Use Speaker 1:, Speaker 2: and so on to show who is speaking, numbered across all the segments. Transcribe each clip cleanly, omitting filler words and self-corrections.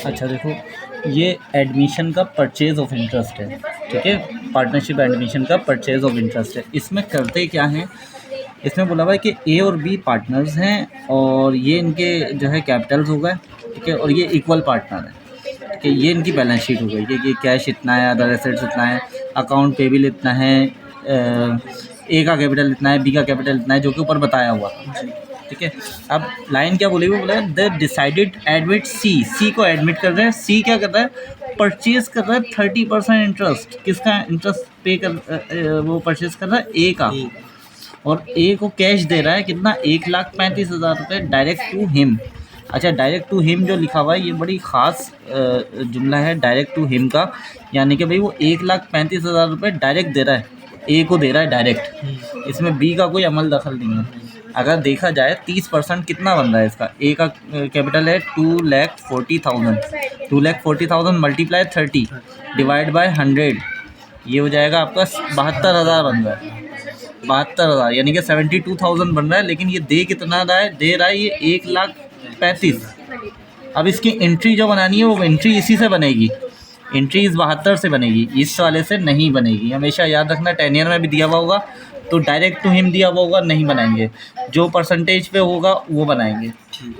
Speaker 1: अच्छा देखो, ये एडमिशन का परचेज़ ऑफ इंटरेस्ट है, ठीक है। पार्टनरशिप एडमिशन का परचेज़ ऑफ इंटरेस्ट है। इसमें करते क्या हैं, इसमें बोला हुआ है कि ए और बी पार्टनर्स हैं और ये इनके जो है कैपिटल्स हो गए, ठीक है, और ये इक्वल पार्टनर है, ठीक है। ये इनकी बैलेंस शीट हो गई कि कैश इतना है, अदर एसेट्स इतना है, अकाउंट पेबल इतना है, ए का कैपिटल इतना है, बी का कैपिटल इतना है, जो कि ऊपर बताया हुआ था, ठीक है। अब लाइन क्या बोली हुई, बोला द डिसाइडेड एडमिट सी को एडमिट कर रहे हैं। सी क्या कर रहा है, परचेज कर रहा है 30% इंटरेस्ट। किसका इंटरेस्ट पे कर वो परचेज कर रहा है, ए का, और ए को कैश दे रहा है कितना, 1,35,000 रुपये डायरेक्ट टू हिम। अच्छा, डायरेक्ट टू हिम जो लिखा हुआ है ये बड़ी ख़ास जुमला है डायरेक्ट टू हिम का, यानी कि भाई वो 1,35,000 रुपये डायरेक्ट दे रहा है, ए को दे रहा है डायरेक्ट। इसमें बी का कोई अमल दखल नहीं है। अगर देखा जाए 30% कितना बन रहा है इसका, ए का कैपिटल है 2,40,000, 2,40,000 मल्टीप्लाई 30 डिवाइड बाय 100, ये हो जाएगा आपका 72,000 बन रहा है। 72,000 यानी कि 72,000 बन रहा है, लेकिन ये दे कितना रहा है, दे रहा है ये 1,35,000। अब इसकी एंट्री जो बनानी है वो एंट्री इसी से बनेगी, एंट्री इस 72 से बनेगी, इस वाले से नहीं बनेगी। हमेशा याद रखना, टेनियर में भी दिया हुआ होगा तो डायरेक्ट टू हिम दिया हुआ होगा, नहीं बनाएंगे, जो परसेंटेज पे होगा वो बनाएंगे,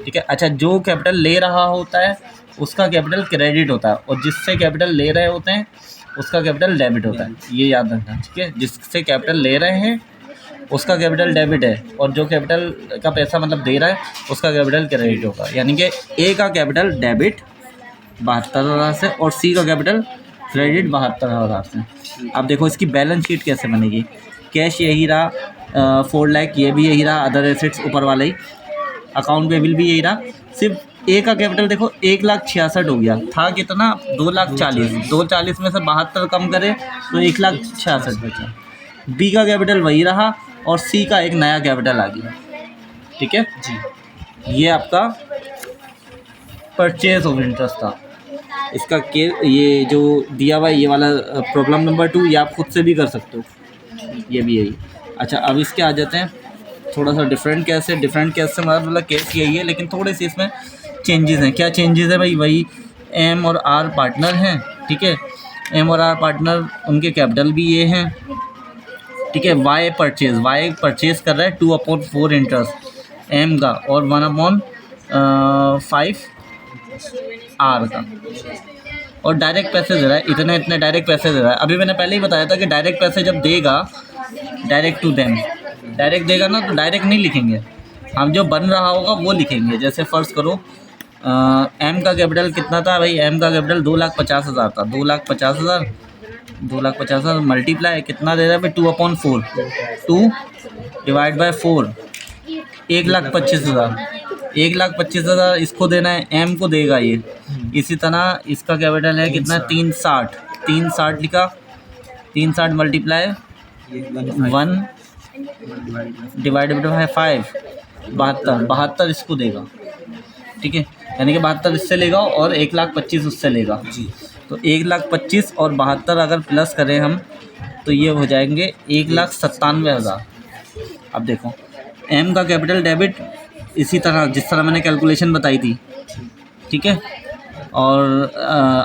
Speaker 1: ठीक है। अच्छा, जो कैपिटल ले रहा होता है उसका कैपिटल क्रेडिट होता है, और जिससे कैपिटल ले रहे होते हैं उसका कैपिटल डेबिट होता है, ये याद रखना, ठीक है। जिससे कैपिटल ले रहे हैं उसका कैपिटल डेबिट है, और जो कैपिटल का पैसा मतलब दे रहा है उसका कैपिटल क्रेडिट होगा। यानी कि ए का कैपिटल डेबिट 72,000 से और सी का कैपिटल क्रेडिट 72,000 से। अब देखो इसकी बैलेंस शीट कैसे बनेगी। कैश यही रहा 4 लाख, ये भी यही रहा, अदर एसेट्स ऊपर वाला ही, अकाउंट पेबल भी यही रहा। सिर्फ ए का कैपिटल देखो 1,66,000 हो गया था, कितना 2,40,000, 2,40,000 में से 72 कम करे तो 1,66,000 बचा। बी का कैपिटल वही रहा और सी का एक नया कैपिटल आ गया, ठीक है जी। ये आपका परचेज ऑफ इंटरेस्ट था। इसका ये जो दिया हुआ है ये वाला प्रॉब्लम नंबर 2, ये आप खुद से भी कर सकते हो, ये भी यही। अच्छा, अब इसके आ जाते हैं थोड़ा सा डिफरेंट केस है। डिफरेंट केस से मतलब केस यही है, लेकिन थोड़े से इसमें चेंजेस हैं। क्या चेंजेस है भाई, वही एम और आर पार्टनर हैं, ठीक है। एम और आर पार्टनर, उनके कैपिटल भी ये हैं, ठीक है। वाई परचेज कर रहा है 2/4 इंटरेस्ट एम का और 1/5 आर का, और डायरेक्ट पैसे दे रहा है, इतने डायरेक्ट पैसे दे रहा है। अभी मैंने पहले ही बताया था कि डायरेक्ट पैसे जब देगा, डायरेक्ट टू देम, डायरेक्ट देगा ना तो डायरेक्ट नहीं लिखेंगे हम, जो बन रहा होगा वो लिखेंगे। जैसे फ़र्ज़ करो एम का कैपिटल कितना था भाई, एम का कैपिटल 2,50,000 था, 2,50,000 मल्टीप्लाई कितना दे रहा है भाई, 2/4, 2 डिवाइड बाय 4, 1,25,000, 1,25,000 इसको देना है, एम को देगा ये। इसी तरह इसका कैपिटल है कितना, 360 लिखा, 360 मल्टीप्लाई 1 डिवाइडेड बाय 5, 72 इसको देगा, ठीक है। यानी कि 72 इससे लेगा और 1,25,000 उससे लेगा जी। तो 1,25,000 और 72 अगर प्लस करें हम तो ये हो जाएंगे 1,97,000। अब देखो एम का कैपिटल डेबिट इसी तरह जिस तरह मैंने कैलकुलेशन बताई थी, ठीक है, और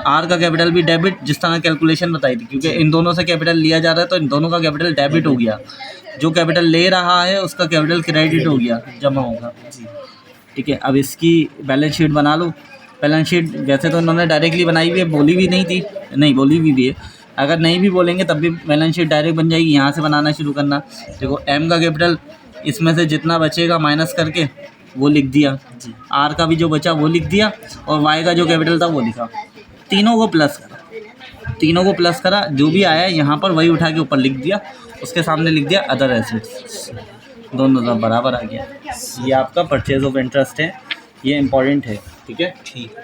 Speaker 1: आर का कैपिटल भी डेबिट जिस तरह कैलकुलेशन बताई थी, क्योंकि इन दोनों से कैपिटल लिया जा रहा है तो इन दोनों का कैपिटल डेबिट हो गया। जो कैपिटल ले रहा है उसका कैपिटल क्रेडिट हो गया, जमा होगा, ठीक है। अब इसकी बैलेंस शीट बना लो। बैलेंस शीट वैसे तो इन्होंने डायरेक्टली बनाई हुई है, बोली भी नहीं थी, नहीं बोली भी है। अगर नहीं भी बोलेंगे तब भी बैलेंस शीट डायरेक्ट बन जाएगी। यहाँ से बनाना शुरू करना। देखो एम का कैपिटल इसमें से जितना बचेगा माइनस करके वो लिख दिया, आर का भी जो बचा वो लिख दिया, और वाई का जो कैपिटल था वो लिखा। तीनों को प्लस करा, जो भी आया यहाँ पर वही उठा के ऊपर लिख दिया, उसके सामने लिख दिया अदर एसेट्स, दोनों तरफ बराबर आ गया। ये आपका परचेज ऑफ इंटरेस्ट है, ये इम्पॉर्टेंट है, ठीक है। ठीक।